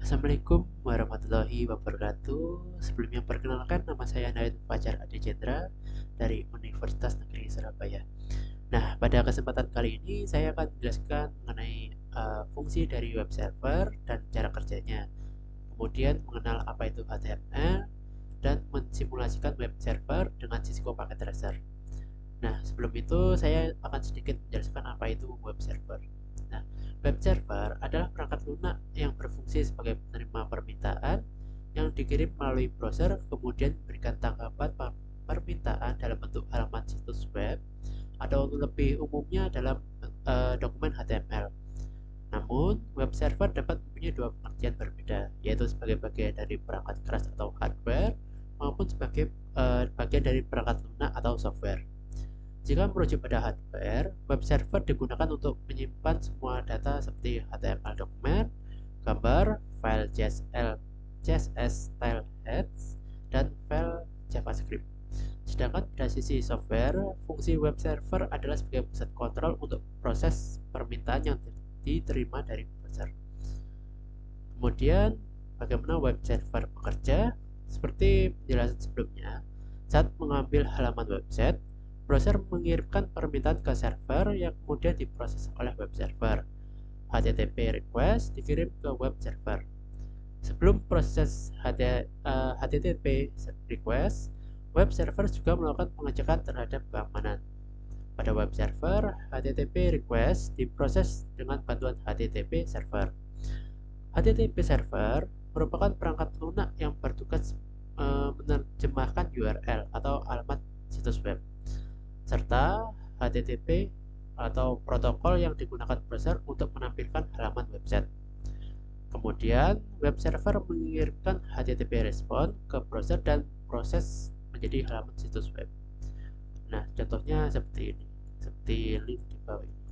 Assalamualaikum warahmatullahi wabarakatuh. Sebelumnya perkenalkan, nama saya Naid Fajar Adi Cendra dari Universitas Negeri Surabaya. Nah, pada kesempatan kali ini saya akan menjelaskan mengenai fungsi dari web server dan cara kerjanya. Kemudian mengenal apa itu HTML dan mensimulasikan web server dengan Cisco Packet Tracer. Nah, sebelum itu saya akan sedikit menjelaskan apa itu web server. Nah, web server adalah perangkat lunak yang berfungsi sebagai penerima permintaan yang dikirim melalui browser, kemudian memberikan tanggapan permintaan dalam bentuk halaman situs web atau lebih umumnya dalam dokumen HTML. Namun, web server dapat mempunyai dua pengertian berbeda, yaitu sebagai bagian dari perangkat keras atau hardware maupun sebagai bagian dari perangkat lunak atau software. Jika merujuk pada hardware, web server digunakan untuk menyimpan semua data seperti HTML dokumen, gambar, file CSS style heads, dan file JavaScript. Sedangkan pada sisi software, fungsi web server adalah sebagai pusat kontrol untuk proses permintaan yang diterima dari browser. Kemudian, bagaimana web server bekerja? Seperti penjelasan sebelumnya, saat mengambil halaman website, browser mengirimkan permintaan ke server yang kemudian diproses oleh web server. HTTP request dikirim ke web server. Sebelum proses HTTP request, web server juga melakukan pengecekan terhadap keamanan. Pada web server, HTTP request diproses dengan bantuan HTTP server. HTTP server merupakan perangkat lunak yang bertugas menerjemahkan URL atau alamat situs web, serta HTTP atau protokol yang digunakan browser untuk menampilkan halaman website. Kemudian, web server mengirimkan HTTP respon ke browser dan proses menjadi halaman situs web. Nah, contohnya seperti ini, seperti link di bawah ini.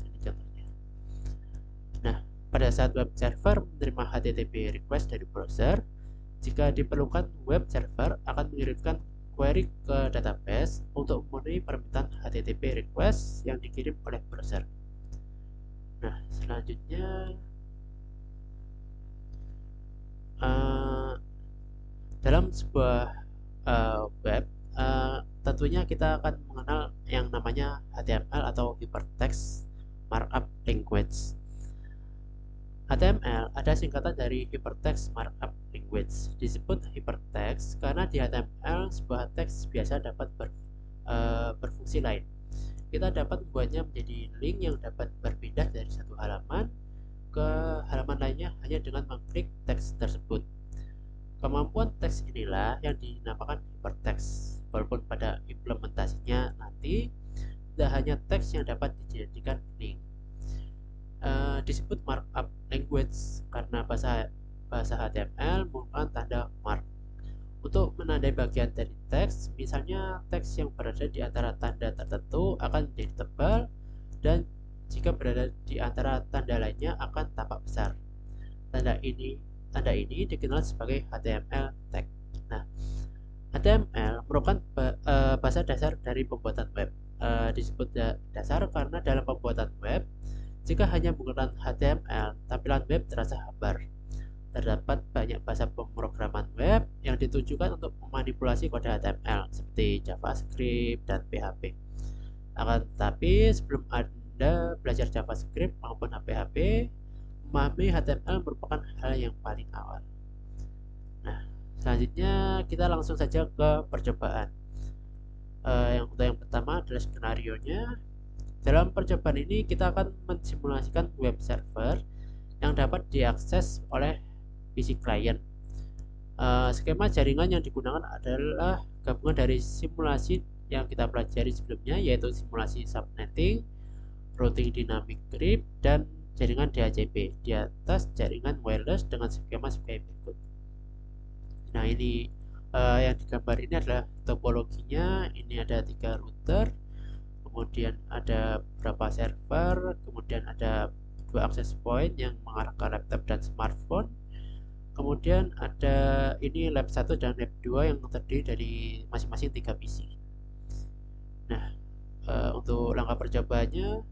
Ini contohnya. Nah, pada saat web server menerima HTTP request dari browser, jika diperlukan, web server akan mengirimkan query ke database untuk memenuhi permintaan HTTP request yang dikirim oleh browser. Nah, selanjutnya dalam sebuah web, tentunya kita akan mengenal yang namanya HTML atau Hypertext Markup Language. HTML ada singkatan dari Hypertext Markup Language. Disebut hypertext karena di HTML sebuah teks biasa dapat berfungsi lain. Kita dapat membuatnya menjadi link yang dapat berpindah dari satu halaman ke halaman lainnya hanya dengan mengklik teks tersebut. Kemampuan teks inilah yang dinamakan hypertext. Walaupun pada implementasinya nanti tidak hanya teks yang dapat dijadikan link, disebut markup language karena bahasa HTML menggunakan tanda mark untuk menandai bagian dari teks. Misalnya, teks yang berada di antara tanda tertentu akan menjadi tebal, dan jika berada di antara tanda lainnya akan tampak besar. Tanda ini dikenal sebagai HTML tag. Nah, HTML merupakan bahasa dasar dari pembuatan web. Disebut dasar karena dalam pembuatan web, jika hanya menggunakan HTML, tampilan web terasa hambar. Terdapat banyak bahasa pemrograman web yang ditujukan untuk memanipulasi kode HTML seperti JavaScript dan PHP. Akan tetapi, sebelum Anda belajar JavaScript maupun PHP, memahami HTML merupakan hal yang paling awal. Nah, selanjutnya kita langsung saja ke percobaan. Untuk yang pertama adalah skenario-nya. Dalam percobaan ini kita akan mensimulasikan web server yang dapat diakses oleh PC client. Skema jaringan yang digunakan adalah gabungan dari simulasi yang kita pelajari sebelumnya, yaitu simulasi subnetting, routing dynamic crypt, dan jaringan DHCP di atas jaringan wireless dengan skema sebagai berikut. Nah, ini yang digambar ini adalah topologinya. Ini ada 3 router, kemudian ada beberapa server, kemudian ada 2 access point yang mengarah ke laptop dan smartphone. Kemudian ada ini lab 1 dan lab 2 yang terdiri dari masing-masing 3 PC. Nah, untuk langkah percobaannya,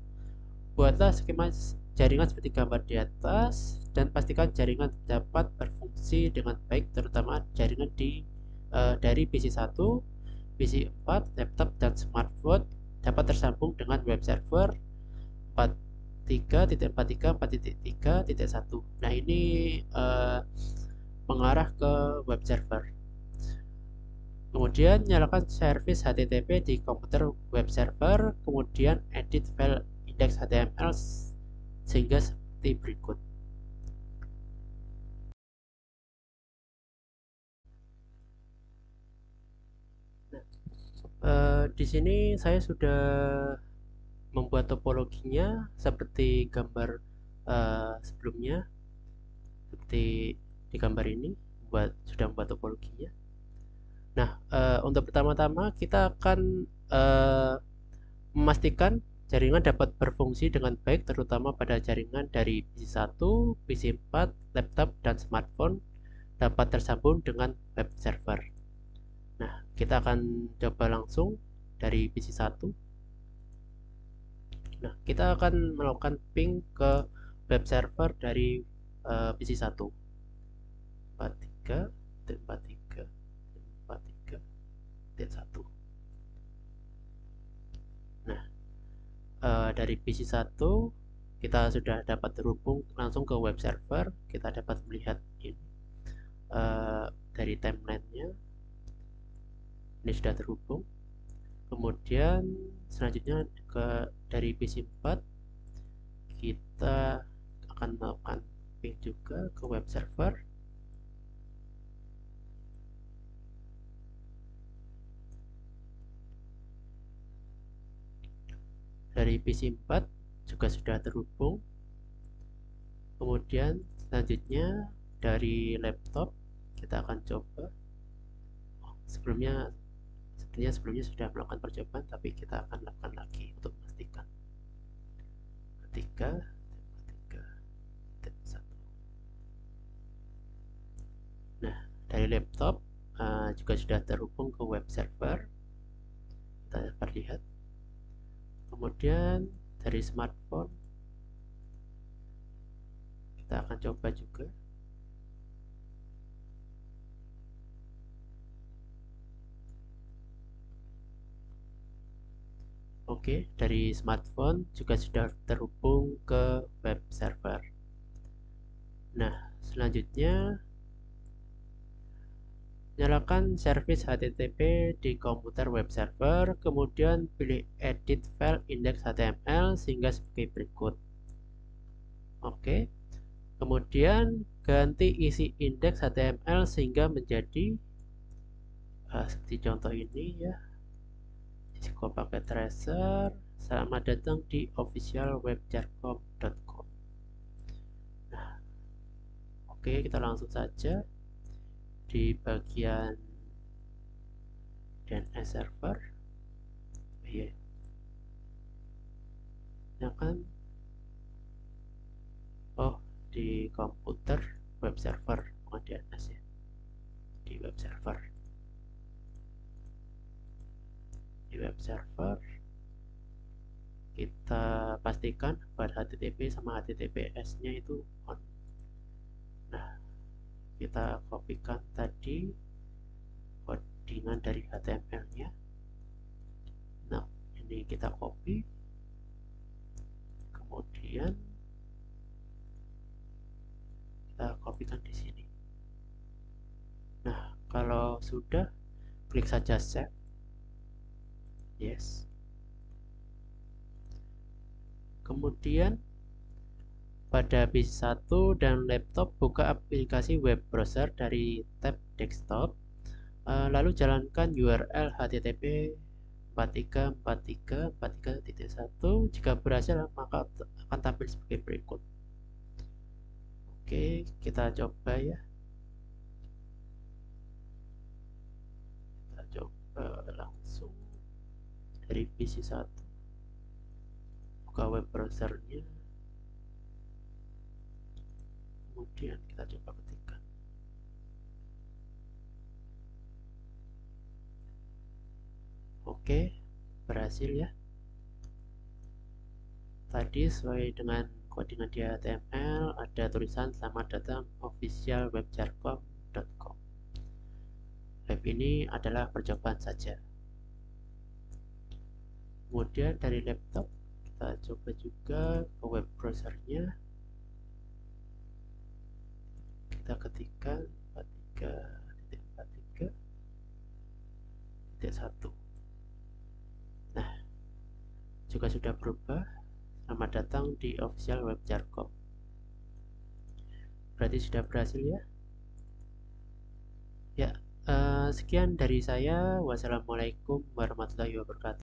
buatlah skema jaringan seperti gambar di atas dan pastikan jaringan dapat berfungsi dengan baik, terutama jaringan dari PC1, PC4, laptop, dan smartphone dapat tersambung dengan web server 43.43.4.3.1. Nah, ini mengarah ke web server. Kemudian nyalakan service HTTP di komputer web server, kemudian edit file index HTML sehingga seperti berikut. Di sini saya sudah membuat topologinya seperti gambar sebelumnya, seperti di gambar ini sudah membuat topologinya. Nah, untuk pertama-tama kita akan memastikan jaringan dapat berfungsi dengan baik, terutama pada jaringan dari PC1, PC4, laptop, dan smartphone dapat tersambung dengan web server. Nah, kita akan coba langsung dari PC1. Nah, kita akan melakukan ping ke web server dari PC1. 43.43.43.1. Nah, dari PC1 kita sudah dapat terhubung langsung ke web server. Kita dapat melihat ini dari timelinenya, ini sudah terhubung. Kemudian selanjutnya dari PC4 kita akan melakukan ping juga ke web server. Dari PC4 juga sudah terhubung. Kemudian selanjutnya dari laptop kita akan coba. Sebelumnya sudah melakukan percobaan, tapi kita akan lakukan lagi untuk memastikan. 43.1. Nah, dari laptop juga sudah terhubung ke web server. Kita dapat lihat. Kemudian dari smartphone kita akan coba juga. Oke, dari smartphone juga sudah terhubung ke web server. Nah, selanjutnya nyalakan service HTTP di komputer web server, kemudian pilih edit file index HTML sehingga sebagai berikut. Oke, kemudian ganti isi index HTML sehingga menjadi seperti contoh ini ya. Cisco Packet Tracer, selamat datang di officialwebjarcom.com. Nah, oke, kita langsung saja di bagian DNS server. Iya, ya kan? Oh, di komputer web server, bukan DNS ya. Di web server. Di web server kita pastikan pada HTTP sama HTTPS-nya itu on. Nah, kita kopikan tadi codingan dari HTML-nya. Nah, ini kita copy, kemudian kita kopikan di sini. Nah, kalau sudah, klik saja save. Yes. Kemudian pada PC1 dan laptop buka aplikasi web browser dari tab desktop, lalu jalankan URL HTTP 43.43.43.1. Jika berhasil maka akan tampil sebagai berikut. Oke, kita coba ya. Kita coba langsung dari PC1, buka web browsernya, kemudian kita coba ketikkan. Oke, berhasil ya. Tadi sesuai dengan codingan di HTML, ada tulisan selamat datang officialwebjargon.com. Web ini adalah percobaan saja. Kemudian dari laptop kita coba juga ke web browsernya, kita ketikkan 43.43.1. Nah, juga sudah berubah. Selamat datang di official web jargon. Berarti sudah berhasil ya. Ya, sekian dari saya. Wassalamualaikum warahmatullahi wabarakatuh.